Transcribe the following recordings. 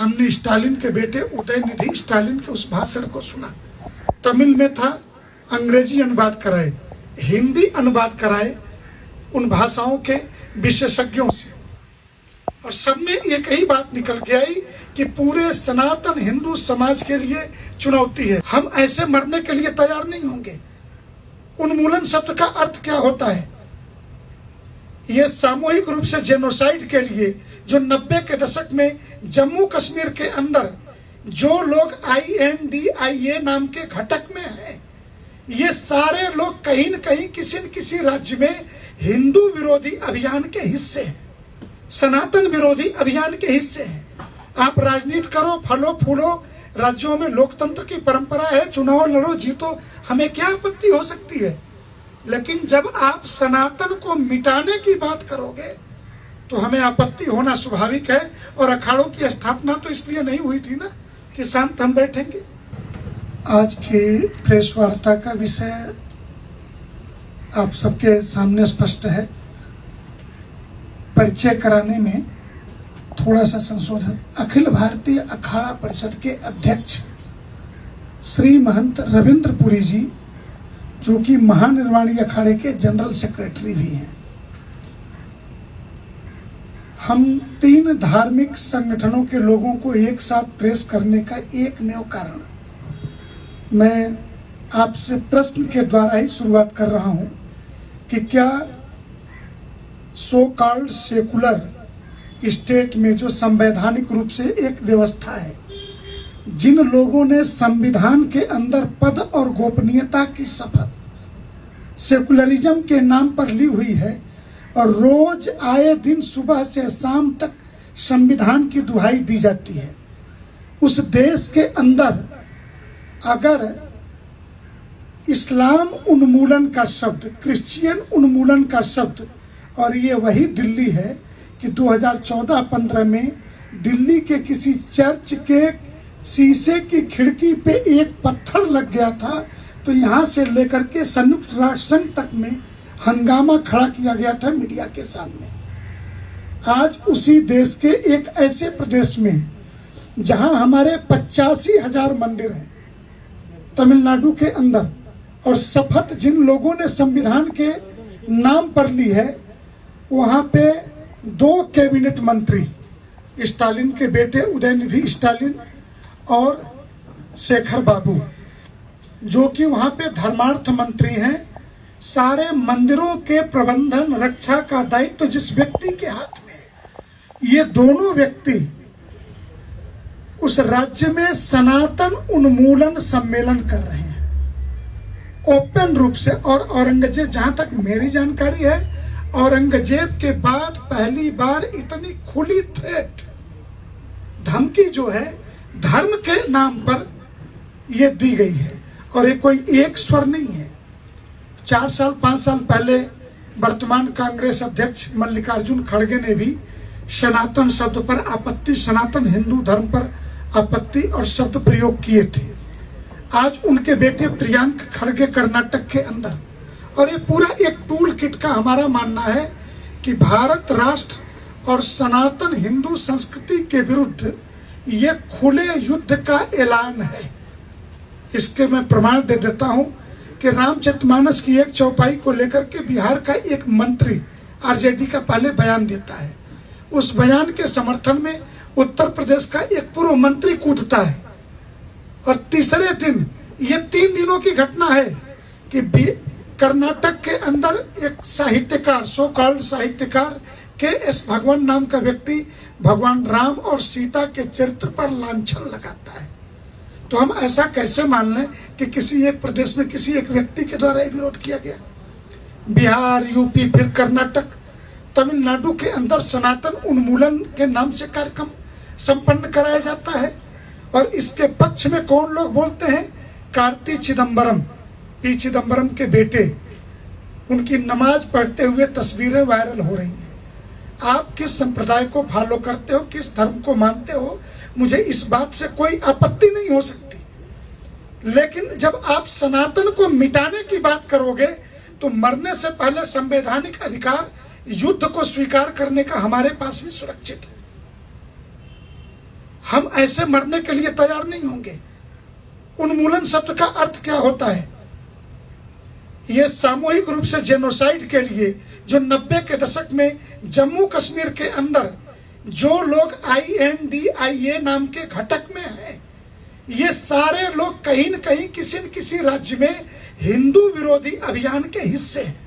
हमने स्टालिन के बेटे उदयनिधि स्टालिन के उस भाषण को सुना। तमिल में था, अंग्रेजी अनुवाद कराए, हिंदी अनुवाद कराए उन भाषाओं के विशेषज्ञों से, और सब में एक ही बात निकल के आई कि पूरे सनातन हिंदू समाज के लिए चुनौती है। हम ऐसे मरने के लिए तैयार नहीं होंगे। उन्मूलन शब्द का अर्थ क्या होता है? ये सामूहिक रूप से जेनोसाइड के लिए जो 90 के दशक में जम्मू कश्मीर के अंदर जो लोग INDIA नाम के घटक में हैं, ये सारे लोग कहीं न कहीं किसी न किसी राज्य में हिंदू विरोधी अभियान के हिस्से हैं, सनातन विरोधी अभियान के हिस्से हैं। आप राजनीति करो, फलो फूलो, राज्यों में लोकतंत्र की परंपरा है, चुनाव लड़ो, जीतो, हमें क्या आपत्ति हो सकती है। लेकिन जब आप सनातन को मिटाने की बात करोगे तो हमें आपत्ति होना स्वाभाविक है। और अखाड़ों की स्थापना तो इसलिए नहीं हुई थी ना कि शांत हम बैठेंगे। आज की प्रेस वार्ता का विषय आप सबके सामने स्पष्ट है। परिचय कराने में थोड़ा सा संशोधन। अखिल भारतीय अखाड़ा परिषद के अध्यक्ष श्री महंत रविंद्रपुरी जी, जो कि महानिर्वाणी अखाड़े के जनरल सेक्रेटरी भी हैं। हम 3 धार्मिक संगठनों के लोगों को एक साथ प्रेस करने का एकमेव कारण, मैं आपसे प्रश्न के द्वारा ही शुरुआत कर रहा हूं कि क्या सो कॉल्ड सेकुलर स्टेट में जो संवैधानिक रूप से एक व्यवस्था है, जिन लोगों ने संविधान के अंदर पद और गोपनीयता की शपथ सेकुलरिज्म के नाम पर ली हुई है और रोज आए दिन सुबह से शाम तक संविधान की दुहाई दी जाती है, उस देश के अंदर अगर इस्लाम उन्मूलन का शब्द, क्रिश्चियन उन्मूलन का शब्द, और ये वही दिल्ली है कि 2014-15 में दिल्ली के किसी चर्च के शीशे की खिड़की पे एक पत्थर लग गया था, तो यहाँ से लेकर के संयुक्त राष्ट्र संघ तक में हंगामा खड़ा किया गया था मीडिया के सामने। आज उसी देश के एक ऐसे प्रदेश में जहां हमारे 85,000 मंदिर हैं तमिलनाडु के अंदर, और शपथ जिन लोगों ने संविधान के नाम पर ली है, वहां पे 2 कैबिनेट मंत्री, स्टालिन के बेटे उदयनिधि स्टालिन और शेखर बाबू, जो कि वहां पे धर्मार्थ मंत्री हैं, सारे मंदिरों के प्रबंधन रक्षा का दायित्व जिस व्यक्ति के हाथ में है, ये दोनों व्यक्ति उस राज्य में सनातन उन्मूलन सम्मेलन कर रहे हैं ओपन रूप से। और औरंगजेब, जहां तक मेरी जानकारी है, औरंगजेब के बाद पहली बार इतनी खुली थ्रेट, धमकी जो है धर्म के नाम पर यह दी गई है। और ये कोई एक स्वर नहीं है। 4 साल 5 साल पहले वर्तमान कांग्रेस अध्यक्ष मल्लिकार्जुन खड़गे ने भी सनातन शब्द पर आपत्ति, सनातन हिंदू धर्म पर आपत्ति और शब्द प्रयोग किए थे। आज उनके बेटे प्रियांक खड़गे कर्नाटक के अंदर, और ये पूरा एक टूल किट का हमारा मानना है कि भारत राष्ट्र और सनातन हिंदू संस्कृति के विरुद्ध ये खुले युद्ध का ऐलान है। इसके मैं प्रमाण दे देता हूं कि रामचरितमानस की एक चौपाई को लेकर के बिहार का एक मंत्री आरजेडी का पहले बयान देता है। उस बयान के समर्थन में उत्तर प्रदेश का एक पूर्व मंत्री कूदता है, और तीसरे दिन, ये 3 दिनों की घटना है कि कर्नाटक के अंदर एक साहित्यकार, सो कॉल्ड साहित्यकार KS भगवान नाम का व्यक्ति भगवान राम और सीता के चरित्र पर लांछन लगाता है। तो हम ऐसा कैसे मान लें कि किसी एक प्रदेश में किसी एक व्यक्ति के द्वारा विरोध किया गया? बिहार, यूपी, फिर कर्नाटक, तमिलनाडु के अंदर सनातन उन्मूलन के नाम से कार्यक्रम संपन्न कराया जाता है। और इसके पक्ष में कौन लोग बोलते हैं? कार्ति चिदम्बरम, पी चिदम्बरम के बेटे, उनकी नमाज पढ़ते हुए तस्वीरें वायरल हो रही हैं। आप किस संप्रदाय को फॉलो करते हो, किस धर्म को मानते हो, मुझे इस बात से कोई आपत्ति नहीं हो सकती, लेकिन जब आप सनातन को मिटाने की बात करोगे तो मरने से पहले संवैधानिक अधिकार युद्ध को स्वीकार करने का हमारे पास भी सुरक्षित है। हम ऐसे मरने के लिए तैयार नहीं होंगे। उन्मूलन शब्द का अर्थ क्या होता है? ये सामूहिक रूप से जेनोसाइड के लिए जो 90 के दशक में जम्मू कश्मीर के अंदर जो लोग INDIA नाम के घटक में हैं, ये सारे लोग कहीं न कहीं किसी न किसी राज्य में हिंदू विरोधी अभियान के हिस्से हैं,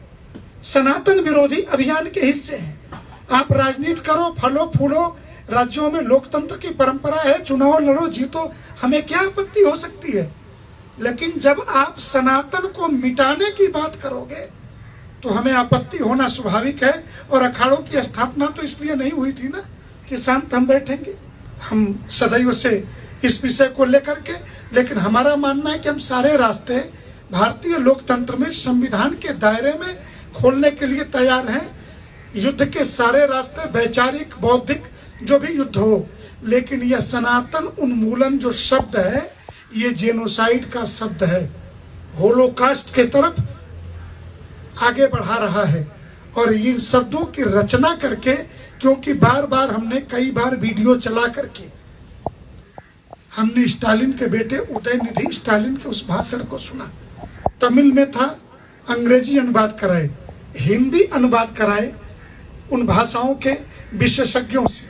सनातन विरोधी अभियान के हिस्से हैं। आप राजनीति करो, फलो फूलो, राज्यों में लोकतंत्र की परंपरा है, चुनाव लड़ो, जीतो, हमें क्या आपत्ति हो सकती है। लेकिन जब आप सनातन को मिटाने की बात करोगे तो हमें आपत्ति होना स्वाभाविक है। और अखाड़ों की स्थापना तो इसलिए नहीं हुई थी ना कि शांत हम बैठेंगे। हम सदैव से इस विषय को लेकर के, लेकिन हमारा मानना है कि हम सारे रास्ते भारतीय लोकतंत्र में संविधान के दायरे में खोलने के लिए तैयार हैं। युद्ध के सारे रास्ते, वैचारिक, बौद्धिक, जो भी युद्ध हो, लेकिन यह सनातन उन्मूलन जो शब्द है, ये जेनोसाइड का शब्द है, होलोकास्ट के तरफ आगे बढ़ा रहा है। और इन शब्दों की रचना करके, क्योंकि बार बार हमने कई बार वीडियो चला करके हमने स्टालिन के बेटे उदयनिधि स्टालिन के उस भाषण को सुना। तमिल में था, अंग्रेजी अनुवाद कराए, हिंदी अनुवाद कराए उन भाषाओं के विशेषज्ञों से,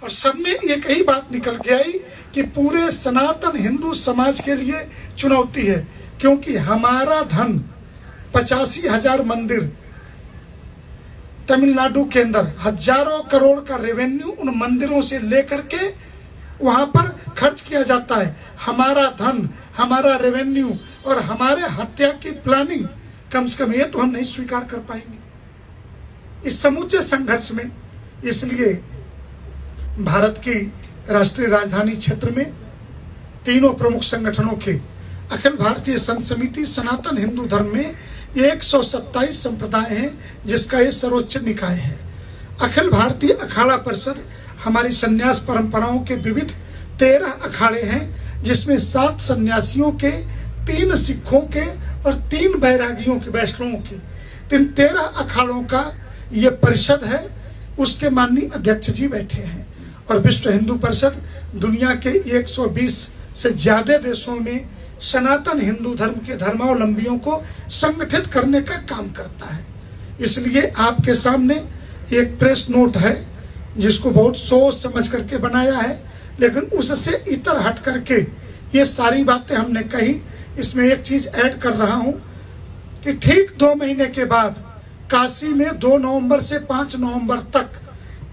और सब में एक ही बात निकल के आई कि पूरे सनातन हिंदू समाज के लिए चुनौती है। क्योंकि हमारा धन 85,000 मंदिर तमिलनाडु के अंदर, हजारों करोड़ का रेवेन्यू उन मंदिरों से लेकर के वहां पर खर्च किया जाता है। हमारा धन, हमारा रेवेन्यू और हमारे हत्या की प्लानिंग, कम से कम ये तो हम नहीं स्वीकार कर पाएंगे इस समूचे संघर्ष में। इसलिए भारत की राष्ट्रीय राजधानी क्षेत्र में तीनों प्रमुख संगठनों के अखिल भारतीय संत समिति सनातन हिंदू धर्म में 127 संप्रदाय हैं, जिसका ये सर्वोच्च निकाय है। अखिल भारतीय अखाड़ा परिषद हमारी संन्यास परंपराओं के विविध 13 अखाड़े हैं, जिसमें 7 सन्यासियों के, 3 सिखों के और 3 बैरागियों के, वैष्णवों के, इन 13 अखाड़ों का ये परिषद है। उसके माननीय अध्यक्ष जी बैठे हैं। और विश्व हिंदू परिषद दुनिया के 120 से ज्यादा देशों में सनातन हिंदू धर्म के धर्मावलंबियों को संगठित करने का काम करता है। इसलिए आपके सामने एक प्रेस नोट है, जिसको बहुत सोच समझ करके बनाया है, लेकिन उससे इतर हट करके ये सारी बातें हमने कही। इसमें एक चीज ऐड कर रहा हूं कि ठीक 2 महीने के बाद काशी में 2 नवंबर से 5 नवंबर तक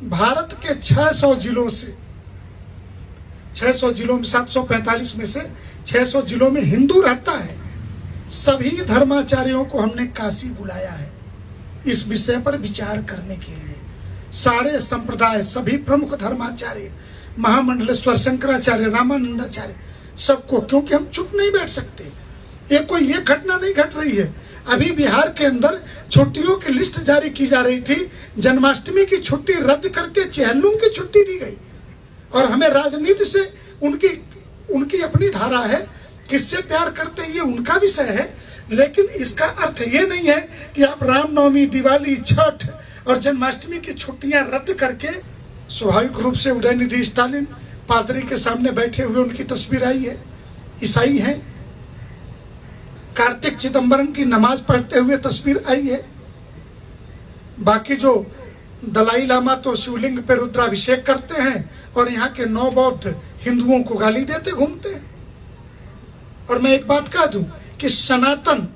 भारत के 600 जिलों से, 600 जिलों में 745 में से 600 जिलों में हिंदू रहता है। सभी धर्माचार्यों को हमने काशी बुलाया है इस विषय पर विचार करने के लिए। सारे संप्रदाय, सभी प्रमुख धर्माचार्य, महामंडलेश्वर, शंकराचार्य, रामानंदाचार्य, सबको, क्योंकि हम चुप नहीं बैठ सकते। ये घटना नहीं घट रही है। अभी बिहार के अंदर छुट्टियों की लिस्ट जारी की जा रही थी, जन्माष्टमी की छुट्टी रद्द करके चेहल्लुम की छुट्टी दी गई। और हमें राजनीति से उनकी अपनी धारा है, किससे प्यार करते हैं ये उनका विषय है, लेकिन इसका अर्थ ये नहीं है कि आप रामनवमी, दिवाली, छठ और जन्माष्टमी की छुट्टियां रद्द करके। स्वाभाविक रूप से उदयनिधि स्टालिन पादरी के सामने बैठे हुए उनकी तस्वीर आई है, ईसाई हैं। कार्तिक चिदंबरम की नमाज पढ़ते हुए तस्वीर आई है। बाकी जो दलाई लामा तो शिवलिंग पे रुद्राभिषेक करते हैं और यहाँ के 9 बौद्ध हिंदुओं को गाली देते घूमते हैं। और मैं एक बात कह दूं कि सनातन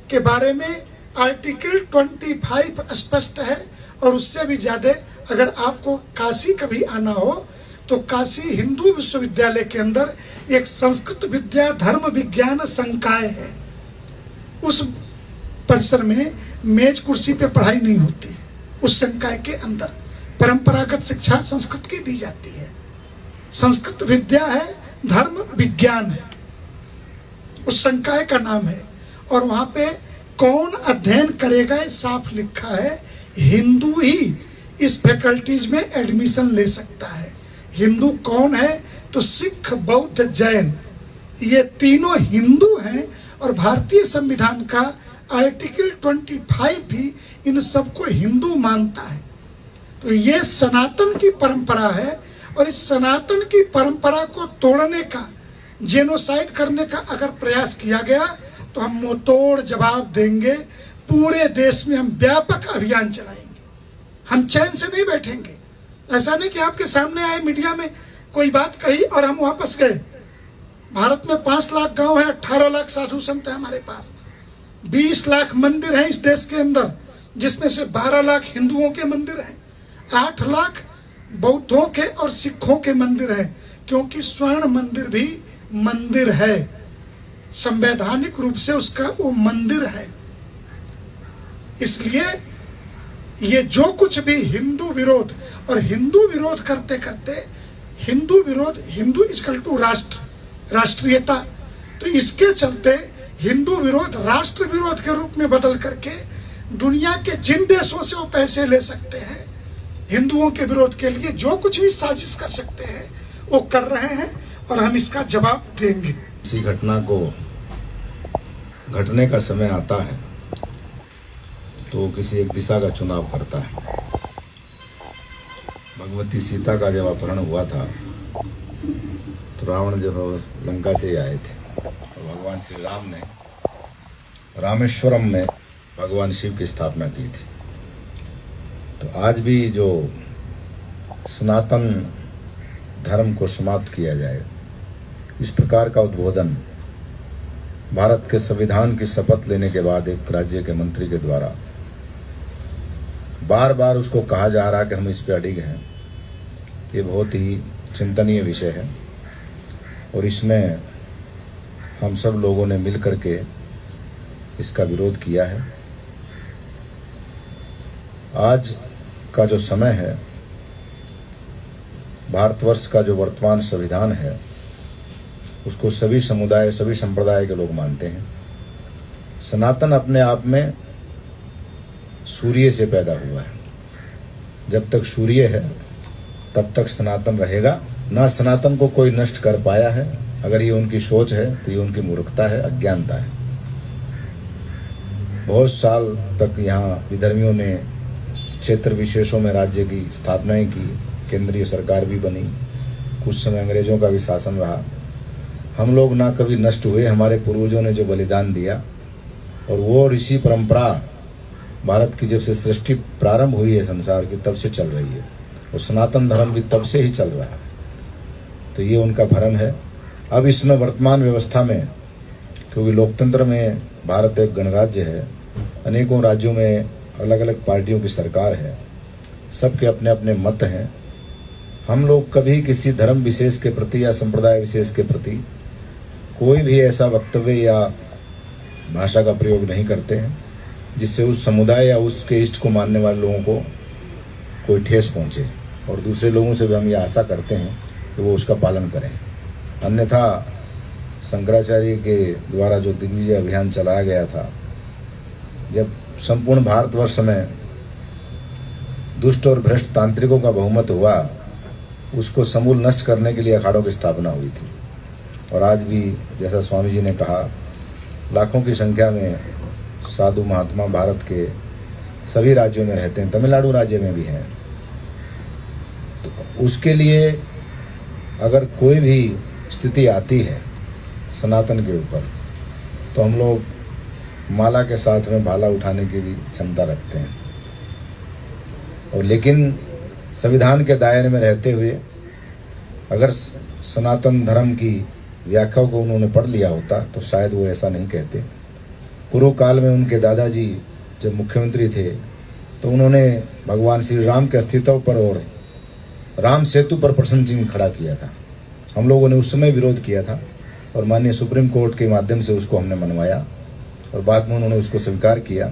के बारे में आर्टिकल 25 स्पष्ट है, और उससे भी ज्यादा अगर आपको काशी कभी आना हो तो काशी हिंदू विश्वविद्यालय के अंदर एक संस्कृत विद्या धर्म विज्ञान संकाय है। उस परिसर में मेज कुर्सी पे पढ़ाई नहीं होती। उस संकाय के अंदर परंपरागत शिक्षा संस्कृत की दी जाती है। संस्कृत विद्या है, धर्म विज्ञान है, उस संकाय का नाम है। और वहां पे कौन अध्ययन करेगा ये साफ लिखा है, हिंदू ही इस फैकल्टीज में एडमिशन ले सकता है। हिंदू कौन है? तो सिख, बौद्ध, जैन, ये तीनों हिंदू हैं। और भारतीय संविधान का आर्टिकल 25 भी इन सबको हिंदू मानता है। तो ये सनातन की परंपरा है। और इस सनातन की परंपरा को तोड़ने का, जेनोसाइड करने का अगर प्रयास किया गया तो हम मुंहतोड़ जवाब देंगे। पूरे देश में हम व्यापक अभियान चलाएंगे, हम चैन से नहीं बैठेंगे। ऐसा नहीं कि आपके सामने आए, मीडिया में कोई बात कही और हम वापस गए। भारत में 5 लाख गांव है, 18 लाख साधु संत है हमारे पास, 20 लाख मंदिर हैं इस देश के अंदर, जिसमें से 12 लाख हिंदुओं के मंदिर हैं, 8 लाख बौद्धों के और सिखों के मंदिर हैं, क्योंकि स्वर्ण मंदिर भी मंदिर है, संवैधानिक रूप से उसका वो मंदिर है। इसलिए ये जो कुछ भी हिंदू विरोध, और हिंदू विरोध करते करते हिंदू विरोध, हिंदू इक्वल टू राष्ट्र, राष्ट्रीयता, तो इसके चलते हिंदू विरोध राष्ट्र विरोध के रूप में बदल करके दुनिया के जिन देशों से वो पैसे ले सकते हैं हिंदुओं के विरोध के लिए, जो कुछ भी साजिश कर सकते हैं वो कर रहे हैं, और हम इसका जवाब देंगे। किसी घटना को घटने का समय आता है तो किसी एक दिशा का चुनाव करता है। भगवती सीता का जब अपहरण हुआ था तो रावण जब लंका से आए थे तो भगवान श्री राम ने रामेश्वरम में भगवान शिव की स्थापना की थी। तो आज भी जो सनातन धर्म को समाप्त किया जाए, इस प्रकार का उद्बोधन भारत के संविधान की शपथ लेने के बाद एक राज्य के मंत्री के द्वारा बार बार उसको कहा जा रहा कि हम इस पे अडिग हैं, ये बहुत ही चिंतनीय विषय है और इसमें हम सब लोगों ने मिल करके इसका विरोध किया है। आज का जो समय है, भारतवर्ष का जो वर्तमान संविधान है, उसको सभी समुदाय, सभी संप्रदाय के लोग मानते हैं। सनातन अपने आप में सूर्य से पैदा हुआ है। जब तक सूर्य है तब तक सनातन रहेगा। ना सनातन को कोई नष्ट कर पाया है। अगर ये उनकी सोच है तो ये उनकी मूर्खता है, अज्ञानता है। बहुत साल तक यहाँ विधर्मियों ने क्षेत्र विशेषों में राज्य की स्थापनाएं की, केंद्रीय सरकार भी बनी, कुछ समय अंग्रेजों का भी शासन रहा। हम लोग ना कभी नष्ट हुए। हमारे पूर्वजों ने जो बलिदान दिया और वो ऋषि परंपरा भारत की जब से सृष्टि प्रारंभ हुई है संसार की, तब से चल रही है और सनातन धर्म भी तब से ही चल रहा है। तो ये उनका भ्रम है। अब इसमें वर्तमान व्यवस्था में, क्योंकि लोकतंत्र में भारत एक गणराज्य है, अनेकों राज्यों में अलग अलग पार्टियों की सरकार है, सबके अपने अपने मत हैं। हम लोग कभी किसी धर्म विशेष के प्रति या संप्रदाय विशेष के प्रति कोई भी ऐसा वक्तव्य या भाषा का प्रयोग नहीं करते हैं जिससे उस समुदाय या उसके इष्ट को मानने वाले लोगों को कोई ठेस पहुंचे, और दूसरे लोगों से भी हम ये आशा करते हैं कि वो उसका पालन करें। अन्यथा शंकराचार्य के द्वारा जो दिग्विजय अभियान चलाया गया था, जब संपूर्ण भारतवर्ष में दुष्ट और भ्रष्ट तांत्रिकों का बहुमत हुआ, उसको समूल नष्ट करने के लिए अखाड़ों की स्थापना हुई थी। और आज भी जैसा स्वामी जी ने कहा, लाखों की संख्या में साधु महात्मा भारत के सभी राज्यों में रहते हैं, तमिलनाडु राज्य में भी हैं। तो उसके लिए अगर कोई भी स्थिति आती है सनातन के ऊपर, तो हम लोग माला के साथ में भाला उठाने की भी क्षमता रखते हैं। और लेकिन संविधान के दायरे में रहते हुए अगर सनातन धर्म की व्याख्या को उन्होंने पढ़ लिया होता तो शायद वो ऐसा नहीं कहते। पूर्व काल में उनके दादाजी जब मुख्यमंत्री थे तो उन्होंने भगवान श्री राम के अस्तित्व पर और राम सेतु पर प्रश्न चिन्ह खड़ा किया था। हम लोगों ने उस समय विरोध किया था और माननीय सुप्रीम कोर्ट के माध्यम से उसको हमने मनवाया और बाद में उन्होंने उसको स्वीकार किया।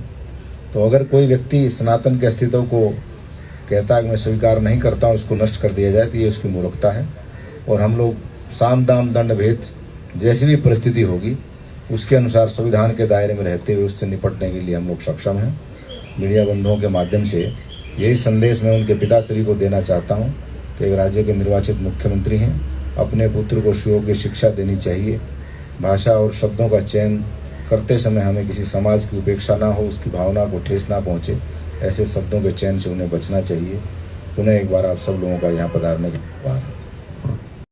तो अगर कोई व्यक्ति सनातन के अस्तित्व को कहता है कि मैं स्वीकार नहीं करता हूँ, उसको नष्ट कर दिया जाए, तो ये उसकी मूर्खता है। और हम लोग साम दाम दंड भेद जैसी भी परिस्थिति होगी उसके अनुसार संविधान के दायरे में रहते हुए उससे निपटने के लिए हम लोग सक्षम हैं। मीडिया बंधुओं के माध्यम से यही संदेश मैं उनके पिताश्री को देना चाहता हूं कि एक राज्य के निर्वाचित मुख्यमंत्री हैं, अपने पुत्र को सुयोग्य शिक्षा देनी चाहिए। भाषा और शब्दों का चयन करते समय हमें किसी समाज की उपेक्षा ना हो, उसकी भावना को ठेस ना पहुँचे, ऐसे शब्दों के चयन से उन्हें बचना चाहिए। पुनः एक बार आप सब लोगों का यहाँ पधारने का